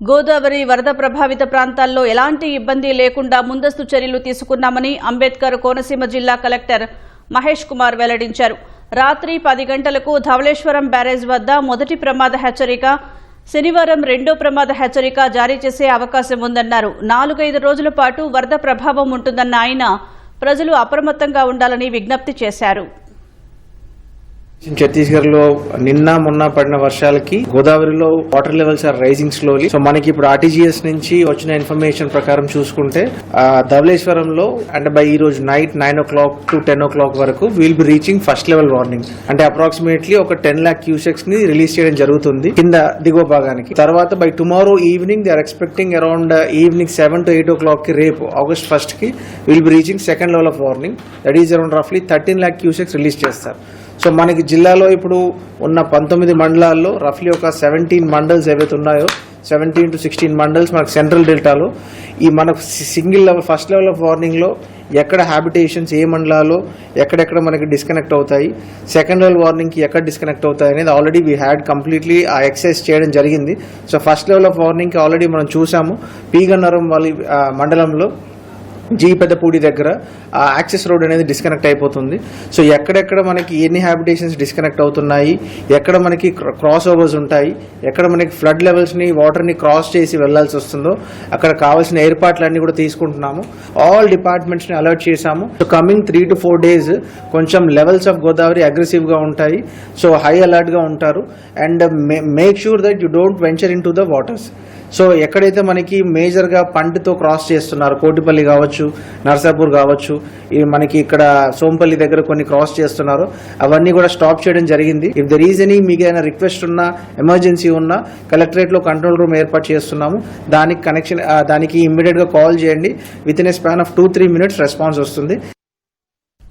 గోదావరి వరద ప్రభావిత ప్రాంతాల్లో ఎలాంటి ఇబ్బంది లేకుండా ముందస్తు చర్యలు తీసుకున్నామని అంబేద్కర్ కోనసీమ జిల్లా కలెక్టర్ మహేష్ కుమార్ వెల్లడించారు. రాత్రి 10 గంటలకు ధవళేశ్వరం బ్యారేజ్ వద్ద మొదటి ప్రమాద హెచ్చరిక, శనివారం రెండో ప్రమాద హెచ్చరిక జారీ చేసే అవకాశం ఉందన్నారు. 4-5 రోజుల పాటు వరద ప్రభావం ఉంటుందన్న ఆయన ప్రజలు అప్రమత్తంగా ఉండాలని విజ్ఞప్తి చేశారు. ఛత్తీస్గఢ్ లో నిన్న మొన్న పడిన వర్షాలకి గోదావరిలో water levels are rising slowly. So మనకి ఇప్పుడు ఆర్టీజీఎస్ నుంచి వచ్చిన ఇన్ఫర్మేషన్ ప్రకారం చూసుకుంటే ధవళేశ్వరంలో అంటే బై ఈ రోజు నైట్ 9 o'clock to 10 o'clock వరకు will be reaching first level warning. అంటే అప్రాక్సిమేట్లీ ఒక 10 lakh cusecs ని రిలీజ్ చేయడం జరుగుతుంది కింద దిగువ భాగానికి. తర్వాత by tomorrow evening they are expecting around evening 7 to 8 o'clock కి రేపు August 1st కి will be reaching second level of warning. That is around రఫ్లీ 13 lakh cusecs రిలీజ్ చేస్తారు. సో మనకి జిల్లాలో ఇప్పుడు ఉన్న 19 మండలాల్లో రఫ్లీ ఒక 17 మండల్స్ ఏవైతే ఉన్నాయో 17 to 16 మండల్స్ మనకు సెంట్రల్ డెల్టాలో ఈ మనకు single level first level of వార్నింగ్లో ఎక్కడ హ్యాబిటేషన్స్ ఏ మండలాల్లో ఎక్కడెక్కడ మనకి డిస్కనెక్ట్ అవుతాయి, సెకండ్ లెవెల్ వార్నింగ్కి ఎక్కడ డిస్కనెక్ట్ అవుతాయి అనేది ఆల్రెడీ వీ హ్యాడ్ కంప్లీట్లీ ఆ ఎక్సైజ్ చేయడం జరిగింది. సో ఫస్ట్ లెవెల్ ఆఫ్ వార్నింగ్కి ఆల్రెడీ మనం చూసాము. పీగన్నరం వాళ్ళ మండలంలో జీ పెద్దపూడి దగ్గర ఆ యాక్సెస్ రోడ్ అనేది డిస్కనెక్ట్ అయిపోతుంది. సో ఎక్కడెక్కడ మనకి ఎన్ని హ్యాబిటేషన్స్ డిస్కనెక్ట్ అవుతున్నాయి, ఎక్కడ మనకి క్రాస్ ఓవర్స్ ఉంటాయి, ఎక్కడ మనకి ఫ్లడ్ లెవెల్స్ని వాటర్ని క్రాస్ చేసి వెళ్లాల్సి వస్తుందో అక్కడ కావాల్సిన ఏర్పాట్లన్నీ కూడా తీసుకుంటున్నాము. ఆల్ డిపార్ట్మెంట్స్ని అలర్ట్ చేశాము. సో కమింగ్ 3 to 4 days కొంచెం లెవెల్స్ ఆఫ్ గోదావరి అగ్రెసివ్గా ఉంటాయి. సో హై అలర్ట్గా ఉంటారు. And make sure that you don't venture in to the waters. So ఎక్కడైతే మనకి మేజర్గా పంటతో క్రాస్ చేస్తున్నారు, కోటిపల్లి కావచ్చు, నర్సాపూర్ కావచ్చు, మనకి ఇక్కడ సోంపల్లి దగ్గర కొన్ని క్రాస్ చేస్తున్నారు, అవన్నీ కూడా స్టాప్ చేయడం జరిగింది. ఇఫ్ దర్ ఈజ్ ఎనీ మీకు ఏదైనా రిక్వెస్ట్ ఉన్నా, ఎమర్జెన్సీ ఉన్నా కలెక్టరేట్లో కంట్రోల్ రూమ్ ఏర్పాటు చేస్తున్నాము. దానికి ఇమ్మీడియట్గా కాల్ చేయండి. With in a span of 2-3 minutes response వస్తుంది.